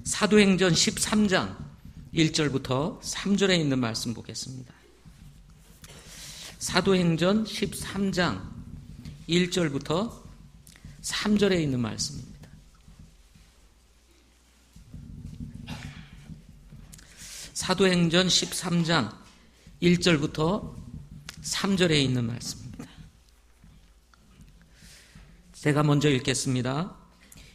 사도행전 13장 1절부터 3절에 있는 말씀 보겠습니다. 사도행전 13장 1절부터 3절에 있는 말씀입니다. 사도행전 13장 1절부터 3절에 있는 말씀입니다. 제가 먼저 읽겠습니다.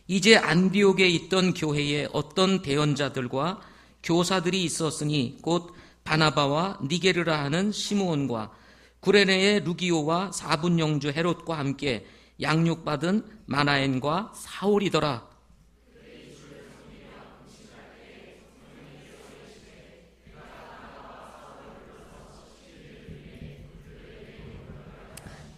이제 안디옥에 있던 교회에 어떤 대언자들과 교사들이 있었으니 곧 바나바와 니게르라 하는 시므온과 구레네의 루기오와 사분영주 헤롯과 함께 양육받은 마나엔과 사울이더라.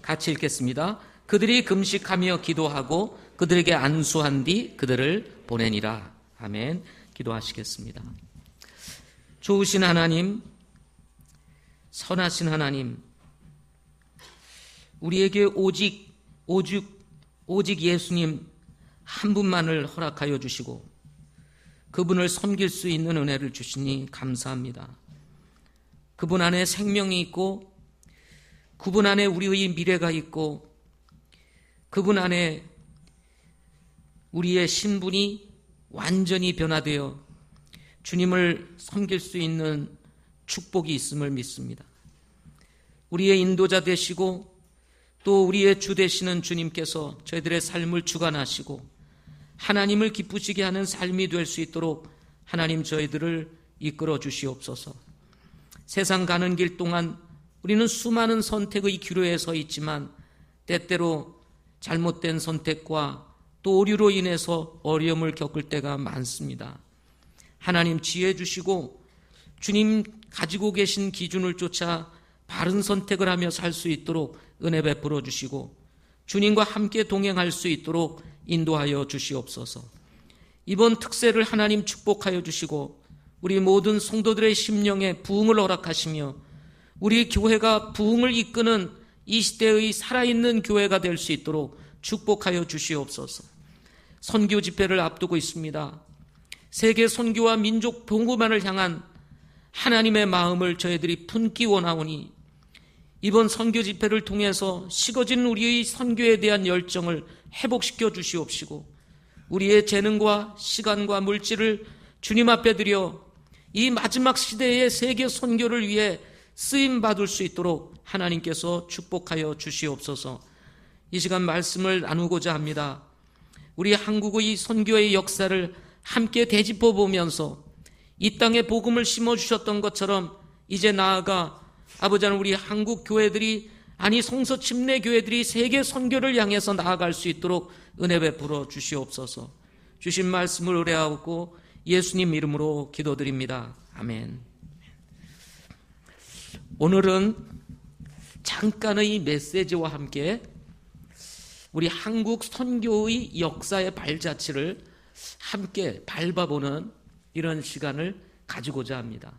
같이 읽겠습니다. 그들이 금식하며 기도하고 그들에게 안수한 뒤 그들을 보내니라. 아멘. 기도하시겠습니다. 좋으신 하나님, 선하신 하나님, 우리에게 오직 예수님 한 분만을 허락하여 주시고 그분을 섬길 수 있는 은혜를 주시니 감사합니다. 그분 안에 생명이 있고 그분 안에 우리의 미래가 있고 그분 안에 우리의 신분이 완전히 변화되어 주님을 섬길 수 있는 축복이 있음을 믿습니다. 우리의 인도자 되시고 또 우리의 주 되시는 주님께서 저희들의 삶을 주관하시고 하나님을 기쁘시게 하는 삶이 될 수 있도록 하나님 저희들을 이끌어 주시옵소서. 세상 가는 길 동안 우리는 수많은 선택의 기로에 서 있지만 때때로 잘못된 선택과 또 오류로 인해서 어려움을 겪을 때가 많습니다. 하나님 지혜 주시고 주님 가지고 계신 기준을 쫓아 바른 선택을 하며 살 수 있도록 은혜 베풀어 주시고 주님과 함께 동행할 수 있도록 인도하여 주시옵소서. 이번 특세를 하나님 축복하여 주시고 우리 모든 성도들의 심령에 부흥을 허락하시며 우리 교회가 부흥을 이끄는 이 시대의 살아있는 교회가 될 수 있도록 축복하여 주시옵소서. 선교 집회를 앞두고 있습니다. 세계 선교와 민족 봉급만을 향한 하나님의 마음을 저희들이 품기 원하오니 이번 선교 집회를 통해서 식어진 우리의 선교에 대한 열정을 회복시켜 주시옵시고 우리의 재능과 시간과 물질을 주님 앞에 드려 이 마지막 시대의 세계 선교를 위해 쓰임받을 수 있도록 하나님께서 축복하여 주시옵소서. 이 시간 말씀을 나누고자 합니다. 우리 한국의 선교의 역사를 함께 되짚어 보면서 이 땅에 복음을 심어주셨던 것처럼 이제 나아가 아버지 하나님 우리 한국 교회들이 성서 침례 교회들이 세계 선교를 향해서 나아갈 수 있도록 은혜 베풀어 주시옵소서. 주신 말씀을 의뢰하고 예수님 이름으로 기도드립니다. 아멘. 오늘은 잠깐의 메시지와 함께 우리 한국 선교의 역사의 발자취를 함께 밟아보는 이런 시간을 가지고자 합니다.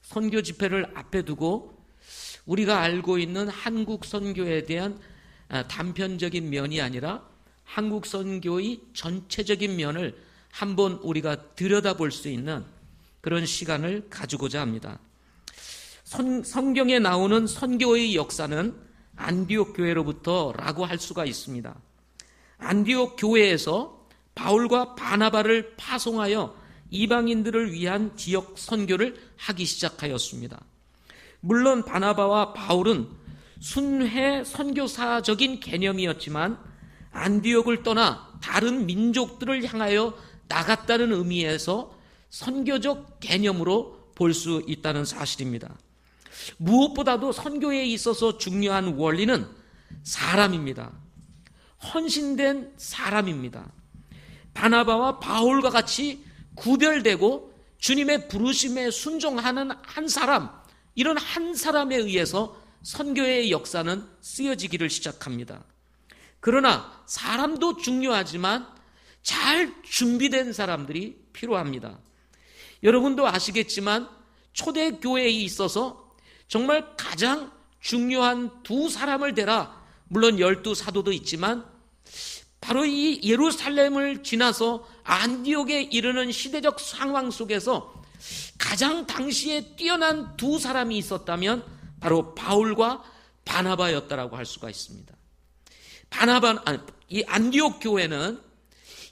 선교 집회를 앞에 두고 우리가 알고 있는 한국 선교에 대한 단편적인 면이 아니라 한국 선교의 전체적인 면을 한번 우리가 들여다볼 수 있는 그런 시간을 가지고자 합니다. 성경에 나오는 선교의 역사는 안디옥 교회로부터라고 할 수가 있습니다. 안디옥 교회에서 바울과 바나바를 파송하여 이방인들을 위한 지역 선교를 하기 시작하였습니다. 물론 바나바와 바울은 순회 선교사적인 개념이었지만 안디옥을 떠나 다른 민족들을 향하여 나갔다는 의미에서 선교적 개념으로 볼 수 있다는 사실입니다. 무엇보다도 선교에 있어서 중요한 원리는 사람입니다. 헌신된 사람입니다. 바나바와 바울과 같이 구별되고 주님의 부르심에 순종하는 한 사람, 이런 한 사람에 의해서 선교의 역사는 쓰여지기를 시작합니다. 그러나 사람도 중요하지만 잘 준비된 사람들이 필요합니다. 여러분도 아시겠지만 초대교회에 있어서 정말 가장 중요한 두 사람을 대라, 물론 12 사도도 있지만 바로 이 예루살렘을 지나서 안디옥에 이르는 시대적 상황 속에서 가장 당시에 뛰어난 두 사람이 있었다면 바로 바울과 바나바였다라고 할 수가 있습니다. 이 안디옥 교회는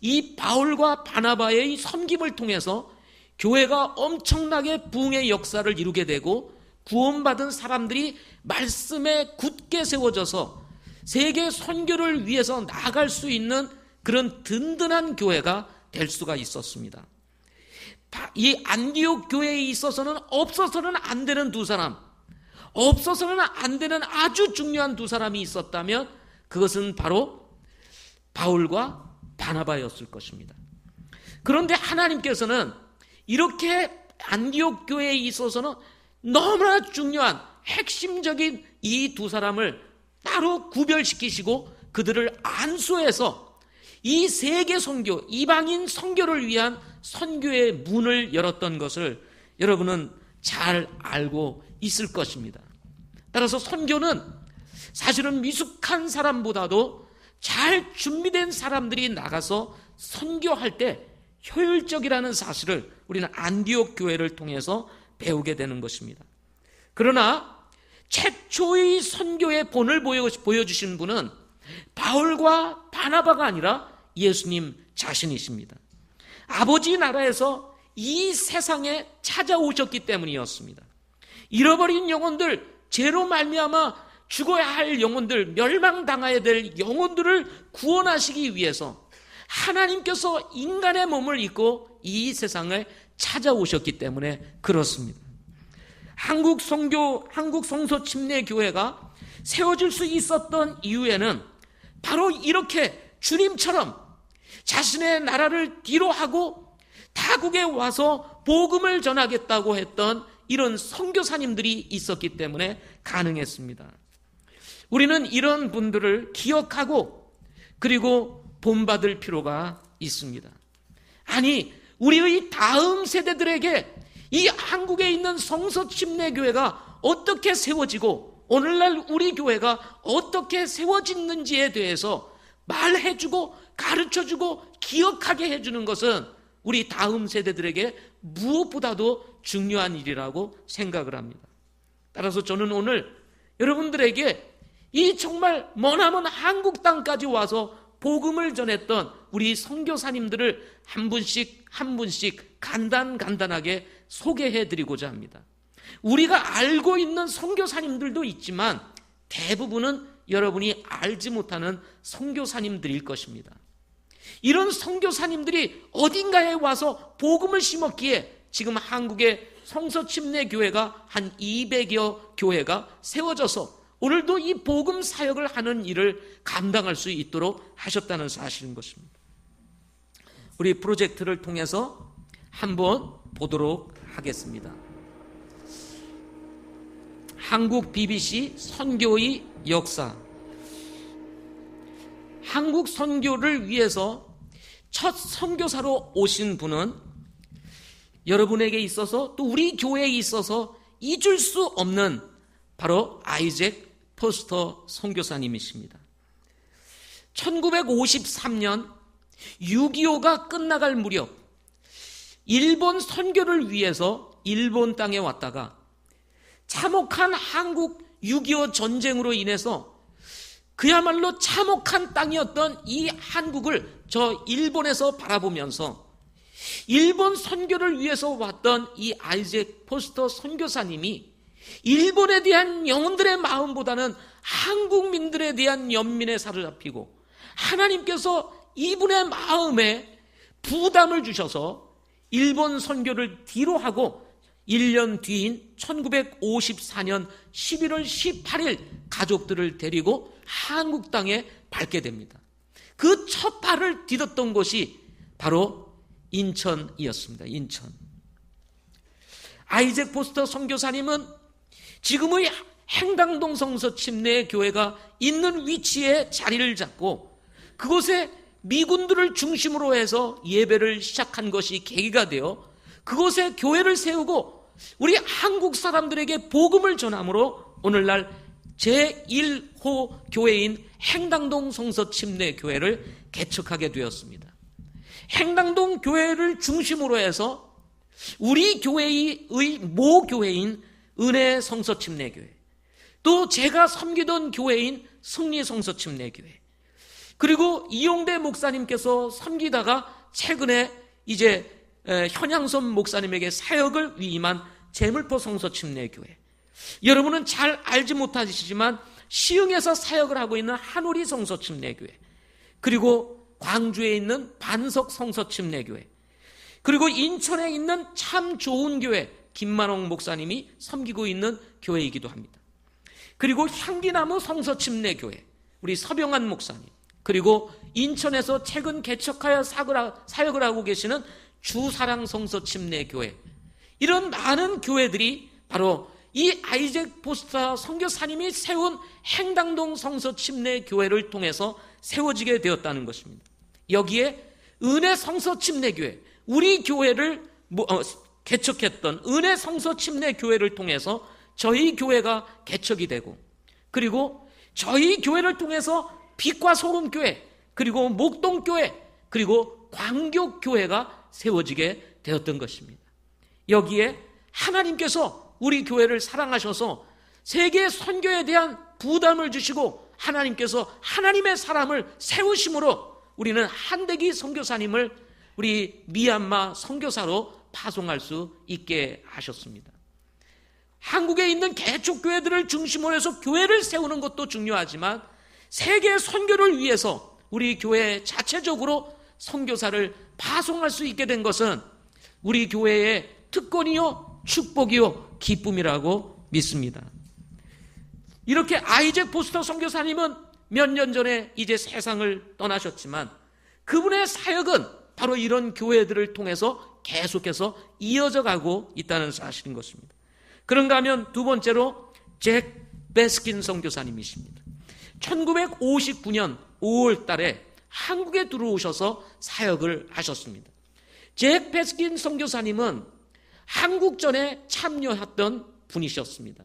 이 바울과 바나바의 섬김을 통해서 교회가 엄청나게 부흥의 역사를 이루게 되고 구원받은 사람들이 말씀에 굳게 세워져서 세계 선교를 위해서 나아갈 수 있는 그런 든든한 교회가 될 수가 있었습니다. 이 안디옥 교회에 있어서는 없어서는 안 되는 두 사람, 없어서는 안 되는 아주 중요한 두 사람이 있었다면 그것은 바로 바울과 바나바였을 것입니다. 그런데 하나님께서는 이렇게 안디옥 교회에 있어서는 너무나 중요한 핵심적인 이 두 사람을 따로 구별시키시고 그들을 안수해서 이 세계 선교, 이방인 선교를 위한 선교의 문을 열었던 것을 여러분은 잘 알고 있을 것입니다. 따라서 선교는 사실은 미숙한 사람보다도 잘 준비된 사람들이 나가서 선교할 때 효율적이라는 사실을 우리는 안디옥 교회를 통해서 배우게 되는 것입니다. 그러나 최초의 선교의 본을 보여주신 분은 바울과 바나바가 아니라 예수님 자신이십니다. 아버지 나라에서 이 세상에 찾아오셨기 때문이었습니다. 잃어버린 영혼들, 죄로 말미암아 죽어야 할 영혼들, 멸망당해야 될 영혼들을 구원하시기 위해서 하나님께서 인간의 몸을 입고 이 세상을 찾아오셨기 때문에 그렇습니다. 한국 성서 침례교회가 세워질 수 있었던 이유에는 바로 이렇게 주님처럼 자신의 나라를 뒤로하고 타국에 와서 복음을 전하겠다고 했던 이런 선교사님들이 있었기 때문에 가능했습니다. 우리는 이런 분들을 기억하고 그리고 본받을 필요가 있습니다. 아니, 우리의 다음 세대들에게 이 한국에 있는 성서침례교회가 어떻게 세워지고 오늘날 우리 교회가 어떻게 세워졌는지에 대해서 말해주고 가르쳐주고 기억하게 해주는 것은 우리 다음 세대들에게 무엇보다도 중요한 일이라고 생각을 합니다. 따라서 저는 오늘 여러분들에게 이 정말 머나먼 한국 땅까지 와서 복음을 전했던 우리 선교사님들을 한 분씩 간단하게 소개해드리고자 합니다. 우리가 알고 있는 선교사님들도 있지만 대부분은 여러분이 알지 못하는 선교사님들일 것입니다. 이런 선교사님들이 어딘가에 와서 복음을 심었기에 지금 한국의 성서침례교회가 한 200여 교회가 세워져서 오늘도 이 복음 사역을 하는 일을 감당할 수 있도록 하셨다는 사실인 것입니다. 우리 프로젝트를 통해서 한번 보도록 하겠습니다. 한국 BBC 선교의 역사. 한국 선교를 위해서 첫 선교사로 오신 분은 여러분에게 있어서 또 우리 교회에 있어서 잊을 수 없는 바로 아이잭 포스터 선교사님이십니다. 1953년 6.25가 끝나갈 무렵 일본 선교를 위해서 일본 땅에 왔다가 참혹한 한국 6.25 전쟁으로 인해서 그야말로 참혹한 땅이었던 이 한국을 저 일본에서 바라보면서 일본 선교를 위해서 왔던 이 아이잭 포스터 선교사님이 일본에 대한 영혼들의 마음보다는 한국민들에 대한 연민에 사로잡히고 하나님께서 이분의 마음에 부담을 주셔서 일본 선교를 뒤로하고 1년 뒤인 1954년 11월 18일 가족들을 데리고 한국 땅에 밟게 됩니다. 그 첫 발을 디뎠던 곳이 바로 인천이었습니다. 인천. 아이잭 포스터 선교사님은 지금의 행당동 성서침례교회가 있는 위치에 자리를 잡고 그곳에 미군들을 중심으로 해서 예배를 시작한 것이 계기가 되어 그곳에 교회를 세우고 우리 한국 사람들에게 복음을 전함으로 오늘날 제1호 교회인 행당동 성서침례교회를 개척하게 되었습니다. 행당동 교회를 중심으로 해서 우리 교회의 모 교회인 은혜 성서 침례교회, 또 제가 섬기던 교회인 승리 성서 침례교회, 그리고 이용대 목사님께서 섬기다가 최근에 이제 현양선 목사님에게 사역을 위임한 제물포 성서 침례교회, 여러분은 잘 알지 못하시지만 시흥에서 사역을 하고 있는 한우리 성서 침례교회, 그리고 광주에 있는 반석 성서 침례교회, 그리고 인천에 있는 참 좋은 교회 김만홍 목사님이 섬기고 있는 교회이기도 합니다. 그리고 향기나무 성서 침례교회 우리 서병환 목사님, 그리고 인천에서 최근 개척하여 사역을 하고 계시는 주사랑 성서 침례교회, 이런 많은 교회들이 바로 이 아이잭 포스터 선교사님이 세운 행당동 성서 침례교회를 통해서 세워지게 되었다는 것입니다. 여기에 은혜 성서 침례교회, 우리 교회를 개척했던 은혜 성서 침례교회를 통해서 저희 교회가 개척이 되고, 그리고 저희 교회를 통해서 빛과 소금교회, 그리고 목동교회, 그리고 광교교회가 세워지게 되었던 것입니다. 여기에 하나님께서 우리 교회를 사랑하셔서 세계 선교에 대한 부담을 주시고 하나님께서 하나님의 사람을 세우심으로 우리는 한대기 선교사님을 우리 미얀마 선교사로 파송할 수 있게 하셨습니다. 한국에 있는 개척교회들을 중심으로 해서 교회를 세우는 것도 중요하지만 세계 선교를 위해서 우리 교회 자체적으로 선교사를 파송할 수 있게 된 것은 우리 교회의 특권이요 축복이요 기쁨이라고 믿습니다. 이렇게 아이잭 포스터 선교사님은 몇 년 전에 이제 세상을 떠나셨지만 그분의 사역은 바로 이런 교회들을 통해서 계속해서 이어져 가고 있다는 사실인 것입니다. 그런가 하면 두 번째로 잭 베스킨 선교사님이십니다. 1959년 5월 달에 한국에 들어오셔서 사역을 하셨습니다. 잭 베스킨 선교사님은 한국전에 참여했던 분이셨습니다.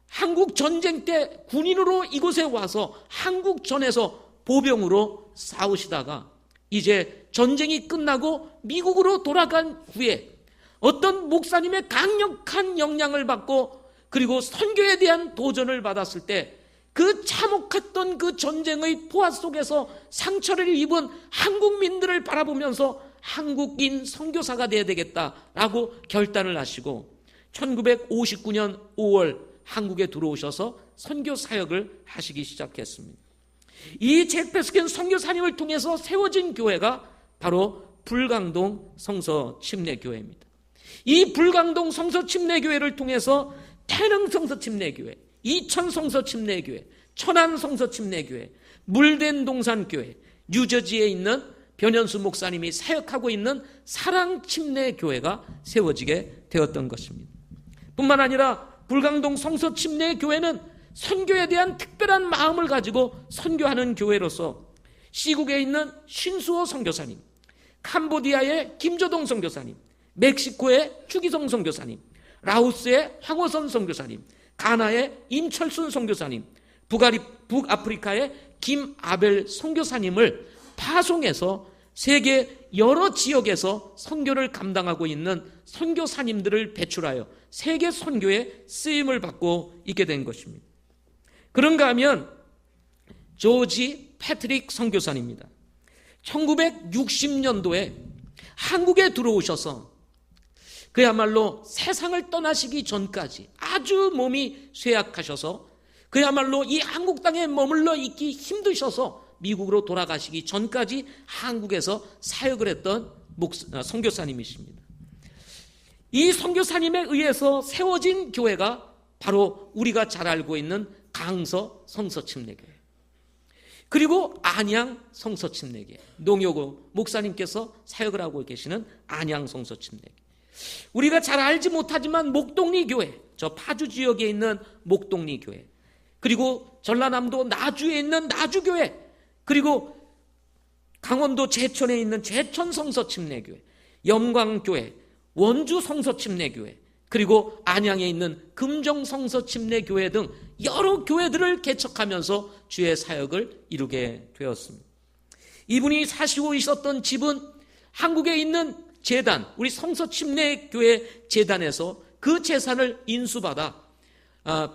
한국 전쟁 때 군인으로 이곳에 와서 한국전에서 보병으로 싸우시다가 이제 전쟁이 끝나고 미국으로 돌아간 후에 어떤 목사님의 강력한 영향을 받고 그리고 선교에 대한 도전을 받았을 때 그 참혹했던 그 전쟁의 포화 속에서 상처를 입은 한국민들을 바라보면서 한국인 선교사가 되어야 되겠다라고 결단을 하시고 1959년 5월 한국에 들어오셔서 선교 사역을 하시기 시작했습니다. 이 잭 베스킨 선교사님을 통해서 세워진 교회가 바로 불광동 성서 침례교회입니다. 이 불광동 성서 침례교회를 통해서 태릉 성서 침례교회, 이천 성서 침례교회, 천안 성서 침례교회, 물된 동산교회, 뉴저지에 있는 변현수 목사님이 사역하고 있는 사랑 침례교회가 세워지게 되었던 것입니다. 뿐만 아니라 불광동 성서 침례교회는 선교에 대한 특별한 마음을 가지고 선교하는 교회로서 시국에 있는 신수호 선교사님, 캄보디아의 김조동 선교사님, 멕시코의 추기성 선교사님, 라오스의 황호선 선교사님, 가나의 임철순 선교사님, 북아프리카의 김아벨 선교사님을 파송해서 세계 여러 지역에서 선교를 감당하고 있는 선교사님들을 배출하여 세계 선교에 쓰임을 받고 있게 된 것입니다. 그런가 하면 조지 패트릭 선교사님입니다. 1960년도에 한국에 들어오셔서 그야말로 세상을 떠나시기 전까지 아주 몸이 쇠약하셔서 그야말로 이 한국 땅에 머물러 있기 힘드셔서 미국으로 돌아가시기 전까지 한국에서 사역을 했던 선교사님이십니다. 이 선교사님에 의해서 세워진 교회가 바로 우리가 잘 알고 있는 강서 성서침례교회, 그리고 안양 성서침례교회, 농효고 목사님께서 사역을 하고 계시는 안양 성서침례교회, 우리가 잘 알지 못하지만 목동리 교회, 저 파주 지역에 있는 목동리 교회, 그리고 전라남도 나주에 있는 나주교회, 그리고 강원도 제천에 있는 제천 성서침례교회, 영광교회, 원주 성서침례교회, 그리고 안양에 있는 금정 성서침례교회 등 여러 교회들을 개척하면서 주의 사역을 이루게 되었습니다. 이분이 사시고 있었던 집은 한국에 있는 재단, 우리 성서침례교회 재단에서 그 재산을 인수받아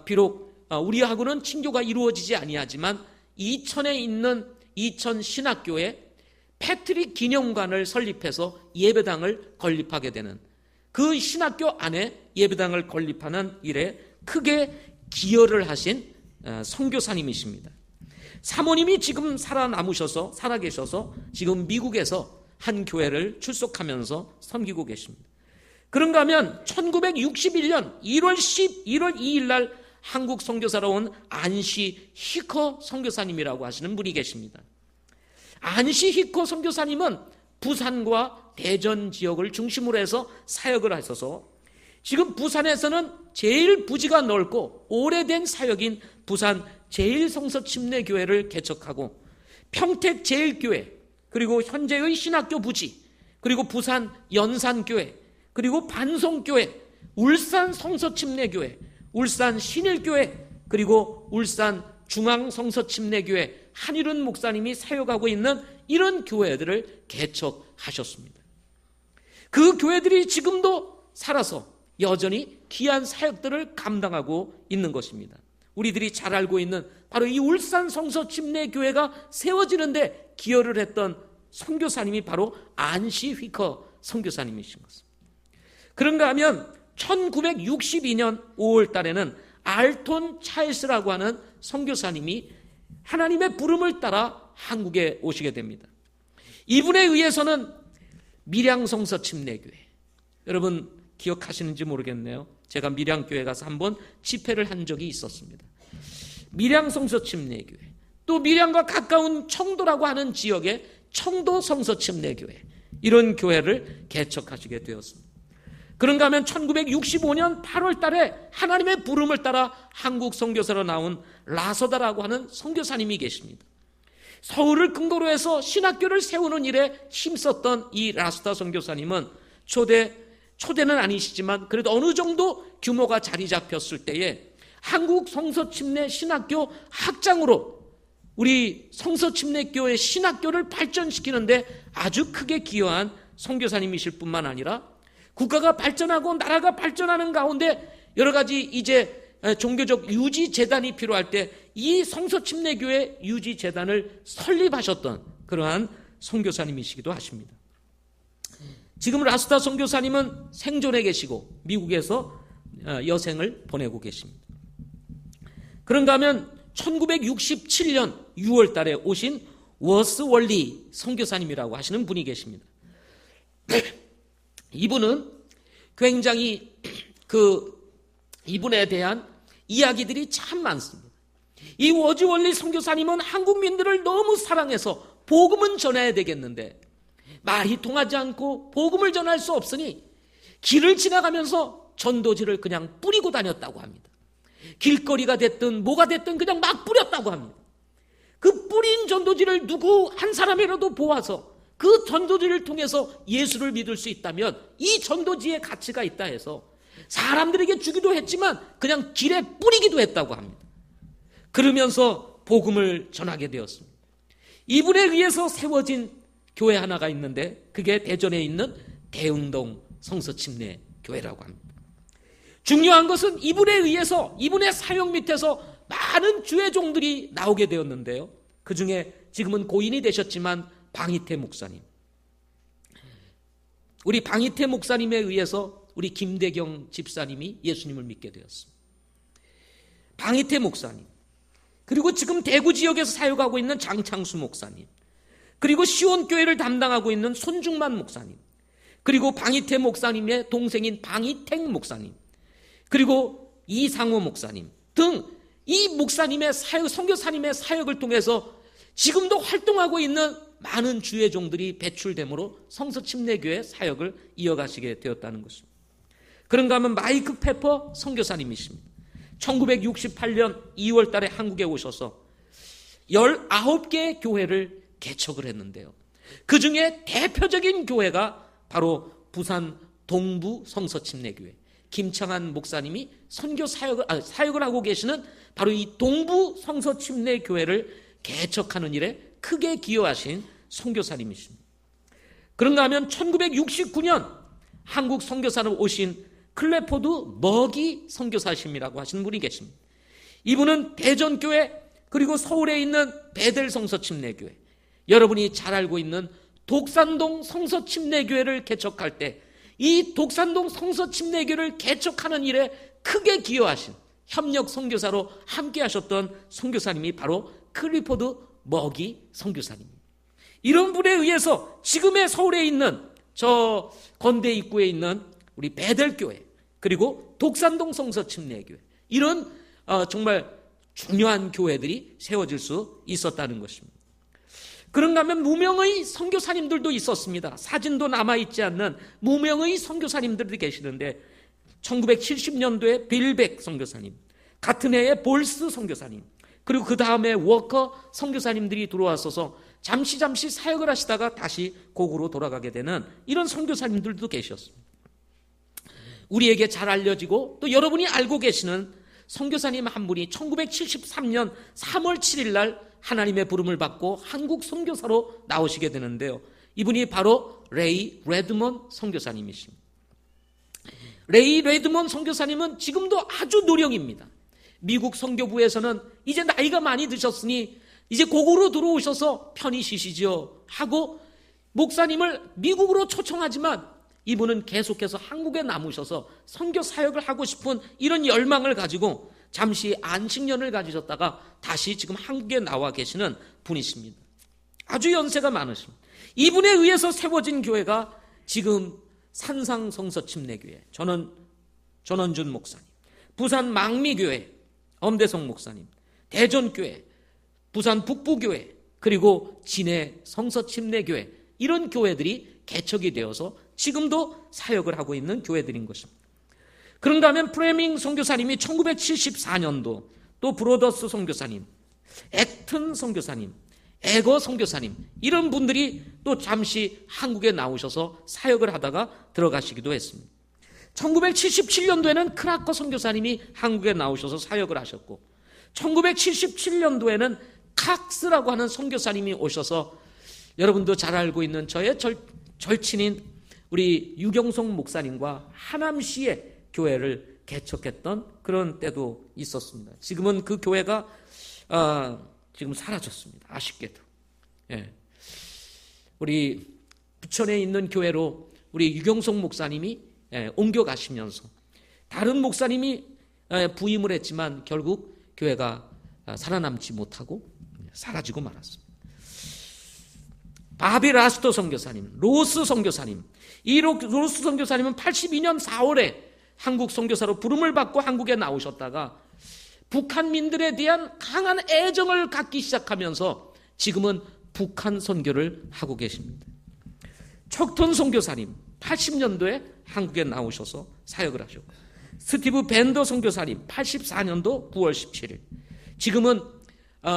비록 우리하고는 친교가 이루어지지 아니하지만 이천에 있는 이천 신학교에 패트릭 기념관을 설립해서 예배당을 건립하게 되는, 그 신학교 안에 예배당을 건립하는 일에 크게 기여를 하신 선교사님이십니다. 사모님이 지금 살아계셔서 지금 미국에서 한 교회를 출석하면서 섬기고 계십니다. 그런가 하면 1961년 1월 2일 날 한국 선교사로 온 안시 히커 선교사님이라고 하시는 분이 계십니다. 안시 히커 선교사님은 부산과 대전 지역을 중심으로 해서 사역을 하셔서 지금 부산에서는 제일 부지가 넓고 오래된 사역인 부산 제일성서침례교회를 개척하고 평택 제일교회, 그리고 현재의 신학교 부지, 그리고 부산 연산교회, 그리고 반송교회, 울산 성서침례교회, 울산 신일교회, 그리고 울산 중앙성서침례교회 한일훈 목사님이 사역하고 있는 이런 교회들을 개척하셨습니다. 그 교회들이 지금도 살아서 여전히 귀한 사역들을 감당하고 있는 것입니다. 우리들이 잘 알고 있는 바로 이 울산 성서침례교회가 세워지는데 기여를 했던 선교사님이 바로 안시 휘커 선교사님이신 것입니다. 그런가 하면 1962년 5월 달에는 알톤 찰스라고 하는 선교사님이 하나님의 부름을 따라 한국에 오시게 됩니다. 이분에 의해서는 밀양성서침례교회, 여러분 기억하시는지 모르겠네요. 제가 밀양교회 가서 한번 집회를 한 적이 있었습니다. 밀양성서침례교회, 또 밀양과 가까운 청도라고 하는 지역의 청도성서침례교회, 이런 교회를 개척하시게 되었습니다. 그런가 하면 1965년 8월 달에 하나님의 부름을 따라 한국 선교사로 나온 라서다라고 하는 선교사님이 계십니다. 서울을 근거로 해서 신학교를 세우는 일에 힘썼던 이 라서다 선교사님은 초대는 아니시지만 그래도 어느 정도 규모가 자리 잡혔을 때에 한국 성서침례 신학교 학장으로 우리 성서침례교회 신학교를 발전시키는데 아주 크게 기여한 선교사님이실 뿐만 아니라 국가가 발전하고 나라가 발전하는 가운데 여러 가지 이제 종교적 유지 재단이 필요할 때 이 성서침례교회 유지 재단을 설립하셨던 그러한 선교사님이시기도 하십니다. 지금 라스다 선교사님은 생존해 계시고 미국에서 여생을 보내고 계십니다. 그런가 하면 1967년 6월 달에 오신 워스 월리 선교사님이라고 하시는 분이 계십니다. 이분은 굉장히 이분에 대한 이야기들이 참 많습니다. 이 워즈 월리 선교사님은 한국민들을 너무 사랑해서 복음은 전해야 되겠는데 말이 통하지 않고 복음을 전할 수 없으니 길을 지나가면서 전도지를 그냥 뿌리고 다녔다고 합니다. 길거리가 됐든 뭐가 됐든 그냥 막 뿌렸다고 합니다. 그 뿌린 전도지를 누구 한 사람이라도 보아서 그 전도지를 통해서 예수를 믿을 수 있다면 이 전도지에 가치가 있다 해서 사람들에게 주기도 했지만 그냥 길에 뿌리기도 했다고 합니다. 그러면서 복음을 전하게 되었습니다. 이분에 의해서 세워진 교회 하나가 있는데 그게 대전에 있는 대흥동 성서침례교회라고 합니다. 중요한 것은 이분에 의해서 이분의 사역 밑에서 많은 주의 종들이 나오게 되었는데요. 그 중에 지금은 고인이 되셨지만 방이태 목사님, 우리 방이태 목사님에 의해서 우리 김대경 집사님이 예수님을 믿게 되었습니다. 방이태 목사님, 그리고 지금 대구 지역에서 사역하고 있는 장창수 목사님, 그리고 시온교회를 담당하고 있는 손중만 목사님, 그리고 방이태 목사님의 동생인 방이택 목사님, 그리고 이상호 목사님 등 이 목사님의 사역, 선교사님의 사역을 통해서 지금도 활동하고 있는 많은 주의 종들이 배출됨으로 성서침례교회 사역을 이어가시게 되었다는 것입니다. 그런가 하면 마이크 페퍼 선교사님이십니다. 1968년 2월 달에 한국에 오셔서 19개의 교회를 개척을 했는데요. 그 중에 대표적인 교회가 바로 부산 동부 성서침례교회, 김창한 목사님이 선교 사역을 하고 계시는 바로 이 동부 성서침례교회를 개척하는 일에 크게 기여하신 선교사님이십니다. 그런가 하면 1969년 한국 선교사로 오신 클래포드 머기 선교사님이라고 하시는 분이 계십니다. 이분은 대전교회 그리고 서울에 있는 베델 성서침례교회, 여러분이 잘 알고 있는 독산동 성서침례교회를 개척할 때 이 독산동 성서침례교회를 개척하는 일에 크게 기여하신 협력 선교사로 함께 하셨던 선교사님이 바로 클리포드 머기 선교사님입니다. 이런 분에 의해서 지금의 서울에 있는 저 건대 입구에 있는 우리 베델교회 그리고 독산동 성서침례교회, 이런 정말 중요한 교회들이 세워질 수 있었다는 것입니다. 그런가 하면 무명의 선교사님들도 있었습니다. 사진도 남아있지 않는 무명의 선교사님들이 계시는데 1970년도에 빌백 선교사님, 같은 해에 볼스 선교사님, 그리고 그 다음에 워커 선교사님들이 들어와서서 잠시 사역을 하시다가 다시 고국으로 돌아가게 되는 이런 선교사님들도 계셨습니다. 우리에게 잘 알려지고 또 여러분이 알고 계시는 선교사님 한 분이 1973년 3월 7일 날 하나님의 부름을 받고 한국 선교사로 나오시게 되는데요. 이분이 바로 레이 레드먼 선교사님이십니다. 레이 레드먼 선교사님은 지금도 아주 노령입니다. 미국 선교부에서는 이제 나이가 많이 드셨으니 이제 고국으로 들어오셔서 편히 쉬시죠 하고 목사님을 미국으로 초청하지만 이분은 계속해서 한국에 남으셔서 선교 사역을 하고 싶은 이런 열망을 가지고 잠시 안식년을 가지셨다가 다시 지금 한국에 나와 계시는 분이십니다. 아주 연세가 많으십니다. 이분에 의해서 세워진 교회가 지금 산상성서침례교회 전원준 목사님, 부산 망미교회 엄대성 목사님, 대전교회, 부산 북부교회, 그리고 진해 성서침례교회, 이런 교회들이 개척이 되어서 지금도 사역을 하고 있는 교회들인 것입니다. 그런가 하면 프레밍 선교사님이 1974년도, 또 브로더스 선교사님, 액튼 선교사님, 에거 선교사님, 이런 분들이 또 잠시 한국에 나오셔서 사역을 하다가 들어가시기도 했습니다. 1977년도에는 크라커 선교사님이 한국에 나오셔서 사역을 하셨고 1977년도에는 칵스라고 하는 선교사님이 오셔서 여러분도 잘 알고 있는 저의 절친인 우리 유경송 목사님과 하남시의 교회를 개척했던 그런 때도 있었습니다. 지금은 그 교회가 지금 사라졌습니다. 아쉽게도. 예. 우리 부천에 있는 교회로 우리 유경송 목사님이 옮겨가시면서 다른 목사님이 부임을 했지만 결국 교회가 살아남지 못하고 사라지고 말았습니다. 바비 라스터 선교사님, 로스 선교사님, 이 로스 선교사님은 82년 4월에 한국 선교사로 부름을 받고 한국에 나오셨다가 북한민들에 대한 강한 애정을 갖기 시작하면서 지금은 북한 선교를 하고 계십니다. 척톤 선교사님 80년도에 한국에 나오셔서 사역을 하셨고 스티브 밴더 선교사님 84년도 9월 17일 지금은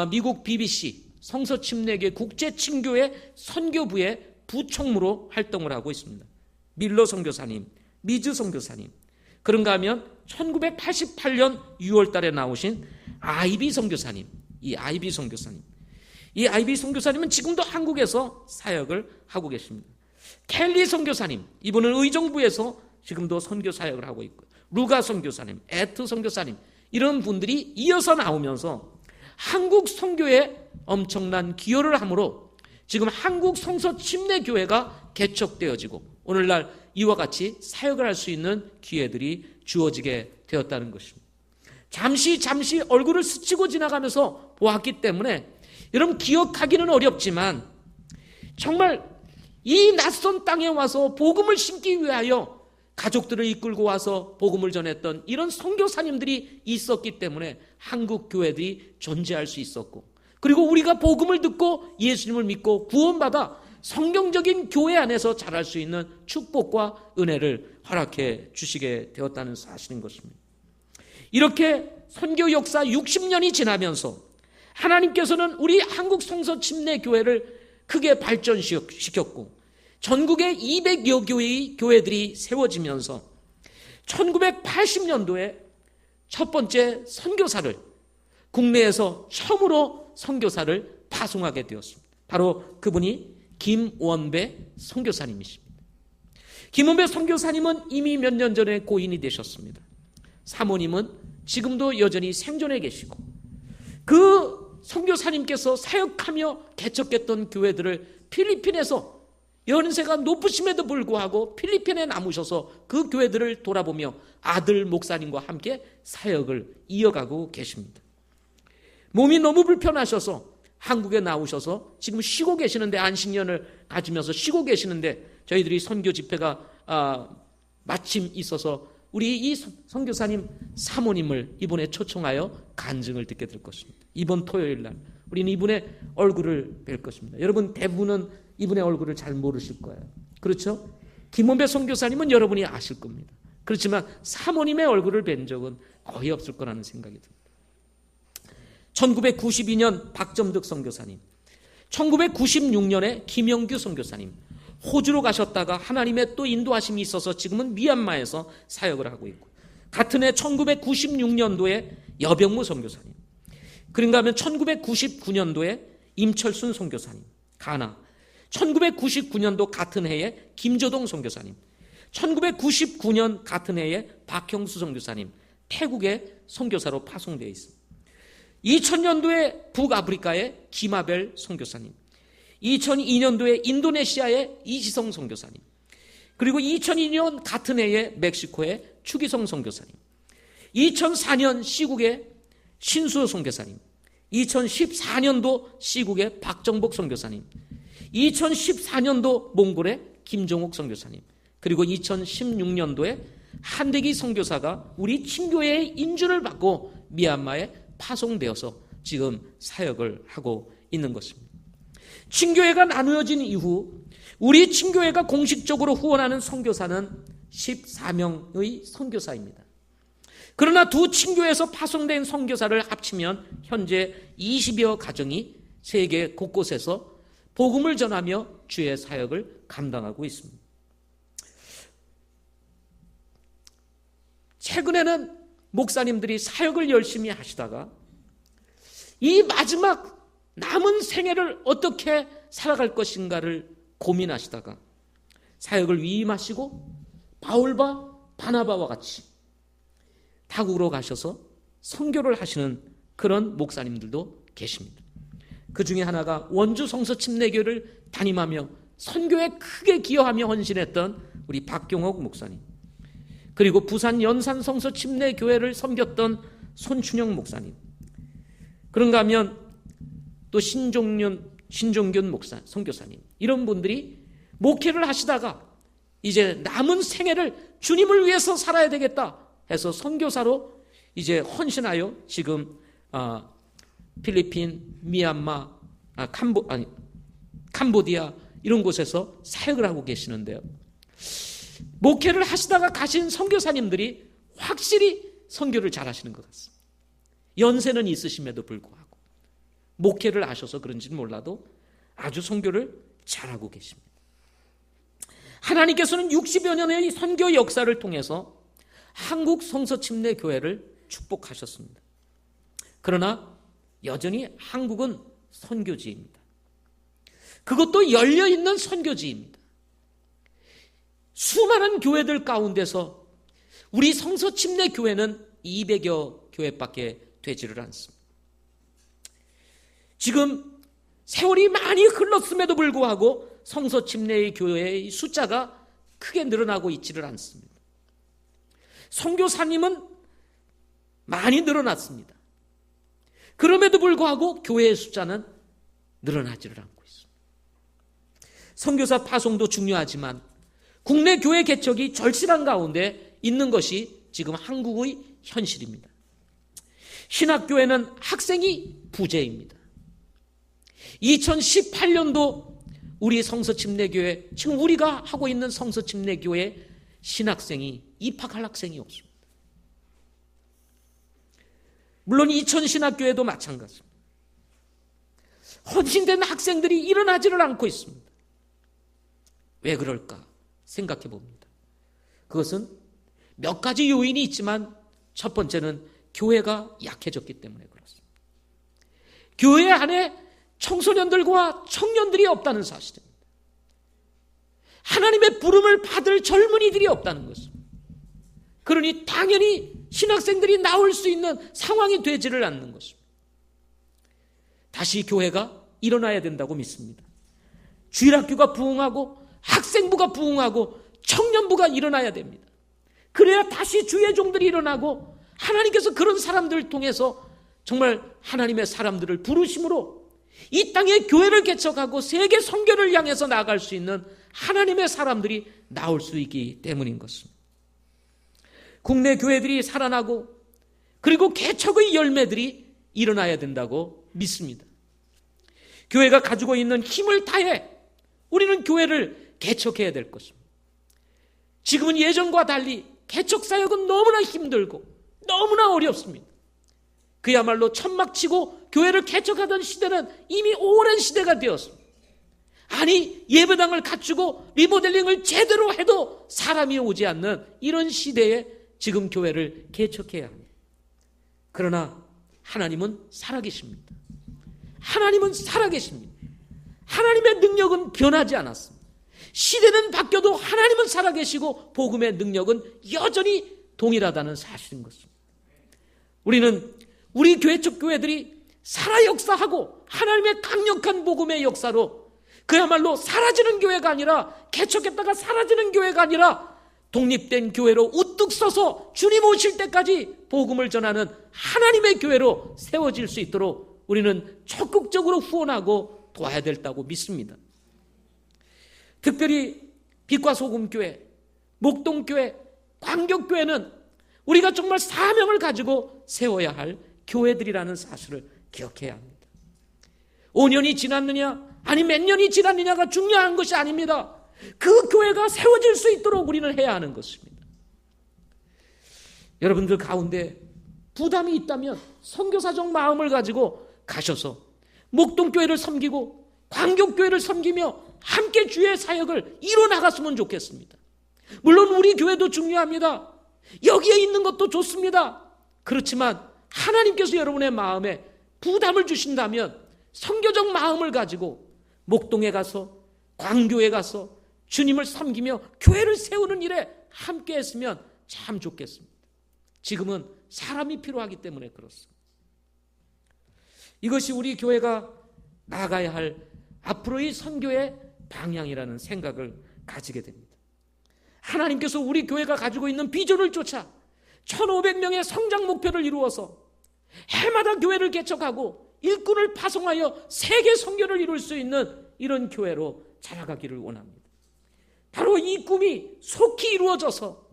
미국 BBC 성서침례교회 국제친교회 선교부의 부총무로 활동을 하고 있습니다. 밀러 선교사님, 미즈 선교사님, 그런가 하면 1988년 6월 달에 나오신 아이비 선교사님, 이 아이비 선교사님은 지금도 한국에서 사역을 하고 계십니다. 켈리 선교사님, 이분은 의정부에서 지금도 선교 사역을 하고 있고 루가 선교사님, 에트 선교사님, 이런 분들이 이어서 나오면서 한국 선교에 엄청난 기여를 함으로 지금 한국 성서침례교회가 개척되어지고 오늘날 이와 같이 사역을 할 수 있는 기회들이 주어지게 되었다는 것입니다. 잠시 얼굴을 스치고 지나가면서 보았기 때문에 여러분 기억하기는 어렵지만 정말 이 낯선 땅에 와서 복음을 심기 위하여 가족들을 이끌고 와서 복음을 전했던 이런 선교사님들이 있었기 때문에 한국 교회들이 존재할 수 있었고 그리고 우리가 복음을 듣고 예수님을 믿고 구원받아 성경적인 교회 안에서 자랄 수 있는 축복과 은혜를 허락해 주시게 되었다는 사실인 것입니다. 이렇게 선교 역사 60년이 지나면서 하나님께서는 우리 한국 성서침례교회를 크게 발전시켰고 전국에 200여 개의 교회들이 세워지면서 1980년도에 첫 번째 선교사를 국내에서 처음으로 선교사를 파송하게 되었습니다. 바로 그분이 김원배 선교사님이십니다. 김원배 선교사님은 이미 몇 년 전에 고인이 되셨습니다. 사모님은 지금도 여전히 생존해 계시고, 그 선교사님께서 사역하며 개척했던 교회들을 필리핀에서 연세가 높으심에도 불구하고 필리핀에 남으셔서 그 교회들을 돌아보며 아들 목사님과 함께 사역을 이어가고 계십니다. 몸이 너무 불편하셔서 한국에 나오셔서 지금 쉬고 계시는데, 안식년을 가지면서 쉬고 계시는데, 저희들이 선교 집회가 마침 있어서 우리 이 선교사님 사모님을 이번에 초청하여 간증을 듣게 될 것입니다. 이번 토요일 날 우리는 이분의 얼굴을 뵐 것입니다. 여러분 대부분은 이분의 얼굴을 잘 모르실 거예요. 그렇죠? 김원배 선교사님은 여러분이 아실 겁니다. 그렇지만 사모님의 얼굴을 뵌 적은 거의 없을 거라는 생각이 듭니다. 1992년 박점득 선교사님, 1996년에 김영규 선교사님, 호주로 가셨다가 하나님의 또 인도하심이 있어서 지금은 미얀마에서 사역을 하고 있고, 같은 해 1996년도에 여병무 선교사님, 그런가 하면 1999년도에 임철순 선교사님, 가나, 1999년도 같은 해에 김조동 선교사님, 1999년 같은 해에 박형수 선교사님, 태국의 선교사로 파송되어 있습니다. 2000년도에 북아프리카의 김아벨 선교사님, 2002년도에 인도네시아의 이지성 선교사님, 그리고 2002년 같은 해에 멕시코의 추기성 선교사님, 2004년 시국의 신수호 선교사님, 2014년도 시국의 박정복 선교사님, 2014년도 몽골의 김종욱 선교사님, 그리고 2016년도에 한대기 선교사가 우리 친교회의 인준을 받고 미얀마에 파송되어서 지금 사역을 하고 있는 것입니다. 친교회가 나누어진 이후 우리 친교회가 공식적으로 후원하는 선교사는 14명의 선교사입니다. 그러나 두 친교회에서 파송된 선교사를 합치면 현재 20여 가정이 세계 곳곳에서 복음을 전하며 주의 사역을 감당하고 있습니다. 최근에는 목사님들이 사역을 열심히 하시다가 이 마지막 남은 생애를 어떻게 살아갈 것인가를 고민하시다가 사역을 위임하시고 바울과 바나바와 같이 타국으로 가셔서 선교를 하시는 그런 목사님들도 계십니다. 그 중에 하나가 원주 성서침례교를 담임하며 선교에 크게 기여하며 헌신했던 우리 박경옥 목사님, 그리고 부산 연산 성서침례교회를 섬겼던 손춘영 목사님, 그런가 하면 또 신종균 목사, 선교사님, 이런 분들이 목회를 하시다가 이제 남은 생애를 주님을 위해서 살아야 되겠다 해서 선교사로 이제 헌신하여 지금 필리핀, 미얀마, 캄보디아 이런 곳에서 사역을 하고 계시는데요. 목회를 하시다가 가신 선교사님들이 확실히 선교를 잘하시는 것 같습니다. 연세는 있으심에도 불구하고 목회를 하셔서 그런지는 몰라도 아주 선교를 잘하고 계십니다. 하나님께서는 60여 년의 선교 역사를 통해서 한국 성서침례교회를 축복하셨습니다. 그러나 여전히 한국은 선교지입니다. 그것도 열려있는 선교지입니다. 수많은 교회들 가운데서 우리 성서침례교회는 200여 교회밖에 되지를 않습니다. 지금 세월이 많이 흘렀음에도 불구하고 성서침례의 교회의 숫자가 크게 늘어나고 있지를 않습니다. 선교사님은 많이 늘어났습니다. 그럼에도 불구하고 교회의 숫자는 늘어나지를 않고 있습니다. 선교사 파송도 중요하지만 국내 교회 개척이 절실한 가운데 있는 것이 지금 한국의 현실입니다. 신학교회는 학생이 부재입니다. 2018년도 우리 성서침례교회, 지금 우리가 하고 있는 성서침례교회 신학생이 입학할 학생이 없습니다. 물론 이천 신학교회도 마찬가지입니다. 헌신된 학생들이 일어나지를 않고 있습니다. 왜 그럴까 생각해 봅니다. 그것은 몇 가지 요인이 있지만 첫 번째는 교회가 약해졌기 때문에 그렇습니다. 교회 안에 청소년들과 청년들이 없다는 사실입니다. 하나님의 부름을 받을 젊은이들이 없다는 것입니다. 그러니 당연히 신학생들이 나올 수 있는 상황이 되지를 않는 것입니다. 다시 교회가 일어나야 된다고 믿습니다. 주일학교가 부흥하고 학생부가 부흥하고 청년부가 일어나야 됩니다. 그래야 다시 주의 종들이 일어나고 하나님께서 그런 사람들을 통해서 정말 하나님의 사람들을 부르심으로 이 땅에 교회를 개척하고 세계 선교를 향해서 나아갈 수 있는 하나님의 사람들이 나올 수 있기 때문인 것입니다. 국내 교회들이 살아나고 그리고 개척의 열매들이 일어나야 된다고 믿습니다. 교회가 가지고 있는 힘을 다해 우리는 교회를 개척해야 될 것입니다. 지금은 예전과 달리 개척 사역은 너무나 힘들고 너무나 어렵습니다. 그야말로 천막치고 교회를 개척하던 시대는 이미 오랜 시대가 되었습니다. 아니, 예배당을 갖추고 리모델링을 제대로 해도 사람이 오지 않는 이런 시대에 지금 교회를 개척해야 합니다. 그러나 하나님은 살아계십니다. 하나님은 살아계십니다. 하나님의 능력은 변하지 않았습니다. 시대는 바뀌어도 하나님은 살아계시고 복음의 능력은 여전히 동일하다는 사실인 것입니다. 우리는 우리 개척 교회들이 살아 역사하고 하나님의 강력한 복음의 역사로 그야말로 사라지는 교회가 아니라 개척했다가 사라지는 교회가 아니라 독립된 교회로 우뚝 서서 주님 오실 때까지 복음을 전하는 하나님의 교회로 세워질 수 있도록 우리는 적극적으로 후원하고 도와야 된다고 믿습니다. 특별히 빛과 소금 교회, 목동교회, 광교교회는 우리가 정말 사명을 가지고 세워야 할 교회들이라는 사실을 기억해야 합니다. 5년이 지났느냐 아니 몇 년이 지났느냐가 중요한 것이 아닙니다. 그 교회가 세워질 수 있도록 우리는 해야 하는 것입니다. 여러분들 가운데 부담이 있다면 선교사적 마음을 가지고 가셔서 목동교회를 섬기고 광교교회를 섬기며 함께 주의 사역을 이뤄나갔으면 좋겠습니다. 물론 우리 교회도 중요합니다. 여기에 있는 것도 좋습니다. 그렇지만 하나님께서 여러분의 마음에 부담을 주신다면 선교적 마음을 가지고 목동에 가서 광교에 가서 주님을 섬기며 교회를 세우는 일에 함께 했으면 참 좋겠습니다. 지금은 사람이 필요하기 때문에 그렇습니다. 이것이 우리 교회가 나아가야 할 앞으로의 선교의 방향이라는 생각을 가지게 됩니다. 하나님께서 우리 교회가 가지고 있는 비전을 쫓아 1,500명의 성장 목표를 이루어서 해마다 교회를 개척하고 일꾼을 파송하여 세계 선교를 이룰 수 있는 이런 교회로 자라가기를 원합니다. 바로 이 꿈이 속히 이루어져서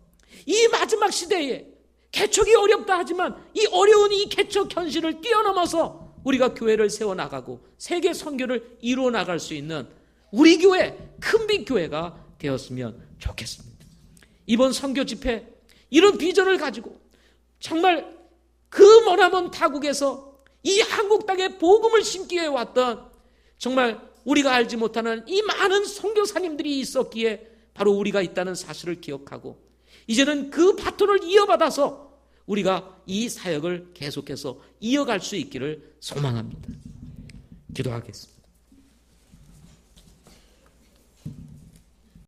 이 마지막 시대에 개척이 어렵다 하지만 이 어려운 이 개척 현실을 뛰어넘어서 우리가 교회를 세워나가고 세계 선교를 이루어나갈 수 있는 우리 교회, 큰빛 교회가 되었으면 좋겠습니다. 이번 선교 집회 이런 비전을 가지고 정말 그 머나먼 타국에서 이 한국 땅에 복음을 심기 위해 왔던 정말 우리가 알지 못하는 이 많은 선교사님들이 있었기에 바로 우리가 있다는 사실을 기억하고 이제는 그 바톤을 이어받아서 우리가 이 사역을 계속해서 이어갈 수 있기를 소망합니다. 기도하겠습니다.